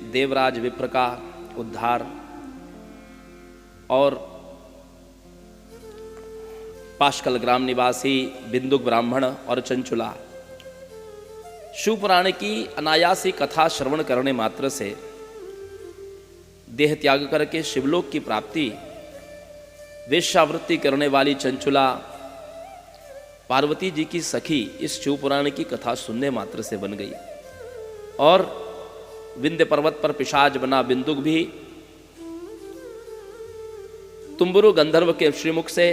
देवराज विप्र का उद्धार और पाशकल ग्राम निवासी बिंदुक ब्राह्मण और चंचुला, शिव पुराण की अनायासी कथा श्रवण करने मात्र से देह त्याग करके शिवलोक की प्राप्ति, वेश्यावृत्ति करने वाली चंचुला पार्वती जी की सखी इस शिव पुराण की कथा सुनने मात्र से बन गई। और विंध्य पर्वत पर पिशाच बना बिंदुक भी तुम्बुरु गंधर्व के श्रीमुख से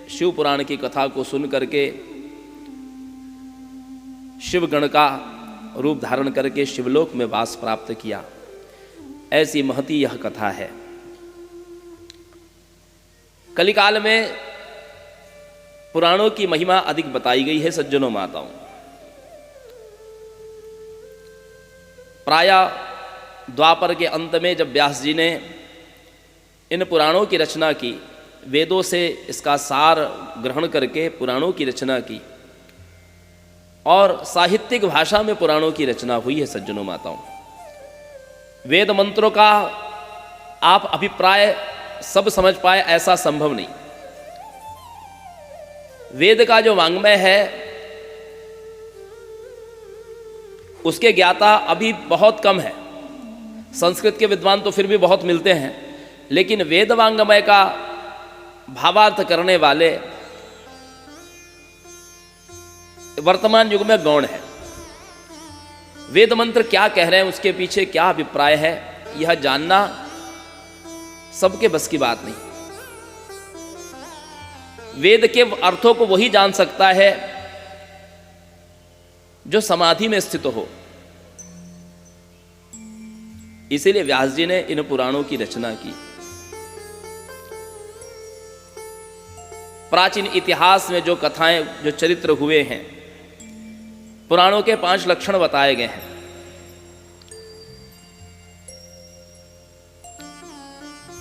शिव पुराण की कथा को सुन करके शिवगण का रूप धारण करके शिवलोक में वास प्राप्त किया। ऐसी महती यह कथा है। कलिकाल में पुराणों की महिमा अधिक बताई गई है सज्जनों माताओं। प्रायः द्वापर के अंत में जब व्यास जी ने इन पुराणों की रचना की, वेदों से इसका सार ग्रहण करके पुराणों की रचना की और साहित्यिक भाषा में पुराणों की रचना हुई है सज्जनों माताओं। वेद मंत्रों का आप अभिप्राय सब समझ पाए ऐसा संभव नहीं। वेद का जो वांग्मय है उसके ज्ञाता अभी बहुत कम है। संस्कृत के विद्वान तो फिर भी बहुत मिलते हैं, लेकिन वेद वांग्मय का भावार्थ करने वाले वर्तमान युग में गौण है। वेद मंत्र क्या कह रहे हैं, उसके पीछे क्या अभिप्राय है, यह जानना सबके बस की बात नहीं। वेद के अर्थों को वही जान सकता है जो समाधि में स्थित हो। इसीलिए व्यास जी ने इन पुराणों की रचना की। प्राचीन इतिहास में जो कथाएं, जो चरित्र हुए हैं, पुराणों के 5 लक्षण बताए गए हैं।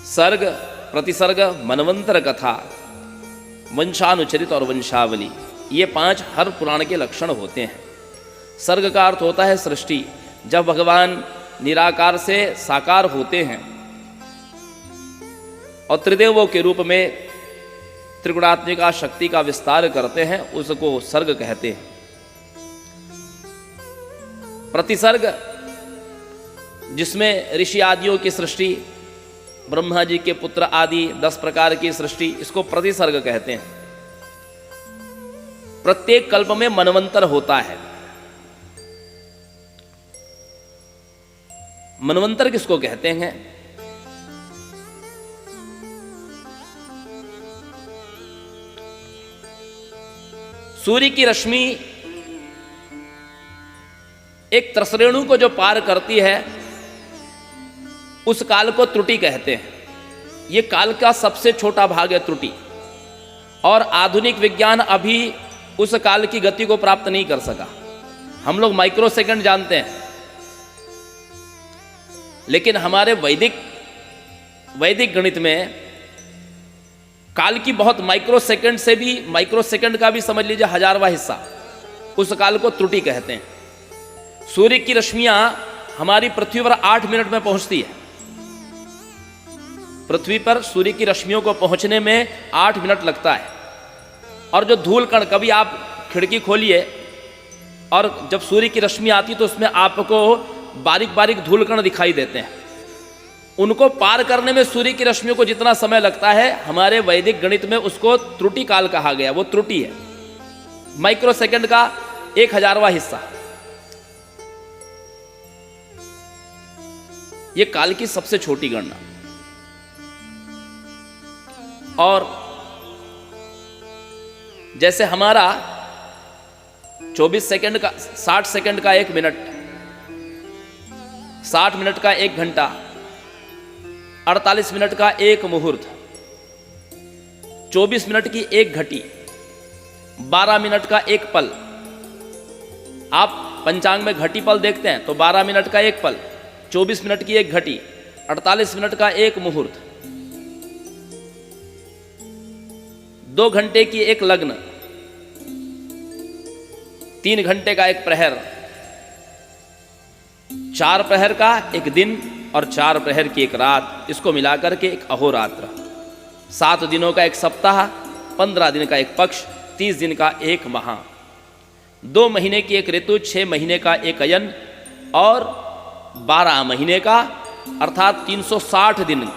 सर्ग, प्रतिसर्ग, मनवंतर कथा, वंशानुचरित और वंशावली, ये 5 हर पुराण के लक्षण होते हैं। सर्ग का अर्थ होता है सृष्टि। जब भगवान निराकार से साकार होते हैं और त्रिदेवों के रूप में त्रिगुणात्मिका शक्ति का विस्तार करते हैं, उसको सर्ग कहते हैं। प्रतिसर्ग, जिसमें ऋषि आदियों की सृष्टि, ब्रह्मा जी के पुत्र आदि 10 प्रकार की सृष्टि, इसको प्रतिसर्ग कहते हैं। प्रत्येक कल्प में मनवंतर होता है। मनवंतर किसको कहते हैं? सूर्य की रश्मि एक त्रसरेणु को जो पार करती है, उस काल को त्रुटि कहते हैं। ये काल का सबसे छोटा भाग है त्रुटि, और आधुनिक विज्ञान अभी उस काल की गति को प्राप्त नहीं कर सका। हम लोग माइक्रो सेकंड जानते हैं, लेकिन हमारे वैदिक गणित में काल की बहुत माइक्रो सेकंड से भी, माइक्रो सेकंड का भी समझ लीजिए 1000वां हिस्सा, उस काल को त्रुटि कहते हैं। सूर्य की रश्मियां हमारी पृथ्वी पर 8 मिनट में पहुंचती है। पृथ्वी पर सूर्य की रश्मियों को पहुंचने में 8 मिनट लगता है। और जो धूल कण, कभी आप खिड़की खोलिए और जब सूर्य की रश्मि आती तो उसमें आपको बारीक बारीक धूल कण दिखाई देते हैं। उनको पार करने में सूर्य की रश्मियों को जितना समय लगता है, हमारे वैदिक गणित में उसको त्रुटि काल कहा गया। वो त्रुटि है, माइक्रो सेकंड का 1000वां हिस्सा। ये काल की सबसे छोटी गणना। और जैसे हमारा 24 सेकंड का, 60 सेकंड का 1 मिनट, 60 मिनट का 1 घंटा, 48 मिनट का 1 मुहूर्त, 24 मिनट की 1 घटी, 12 मिनट का 1 पल। आप पंचांग में घटी पल देखते हैं तो 12 मिनट का 1 पल, 24 मिनट की 1 घटी, 48 मिनट का 1 मुहूर्त, 2 घंटे की 1 लग्न, 3 घंटे का 1 प्रहर, 4 प्रहर का 1 दिन, और 4 प्रहर की एक रात, इसको मिलाकर के एक अहोरात्र। 7 दिनों का एक सप्ताह, 15 दिन का एक पक्ष, 30 दिन का एक माह, 2 महीने की एक ऋतु, 6 महीने का एक अयन और 12 महीने का अर्थात 360 दिन।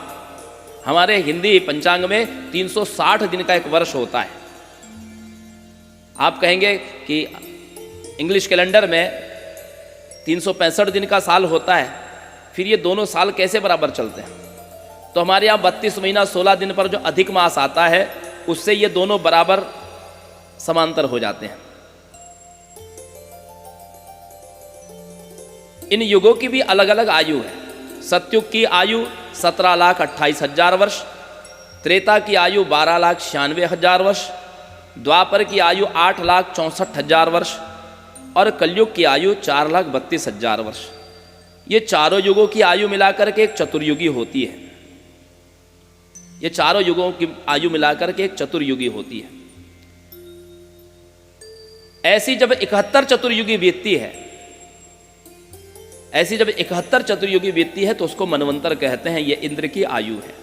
हमारे हिंदी पंचांग में 360 दिन का एक वर्ष होता है। आप कहेंगे कि इंग्लिश कैलेंडर में 365 दिन का साल होता है, फिर ये दोनों साल कैसे बराबर चलते हैं? तो हमारे यहाँ 32 महीना 16 दिन पर जो अधिक मास आता है, उससे ये दोनों बराबर समांतर हो जाते हैं। इन युगों की भी अलग अलग आयु है। सतयुग की आयु 17,28,000 वर्ष, त्रेता की आयु 12,96,000 वर्ष, द्वापर की आयु 8,64,000 वर्ष और कलयुग की आयु 4,32,000 वर्ष। ये चारों युगों की आयु मिलाकर के एक चतुर्युगी होती है। ये चारों युगों की आयु मिलाकर के एक चतुर्युगी होती है। ऐसी जब 71 चतुर्युगी बीतती है, ऐसी जब 71 चतुर्युगी बीतती है तो उसको मनवंतर कहते हैं। ये इंद्र की आयु है।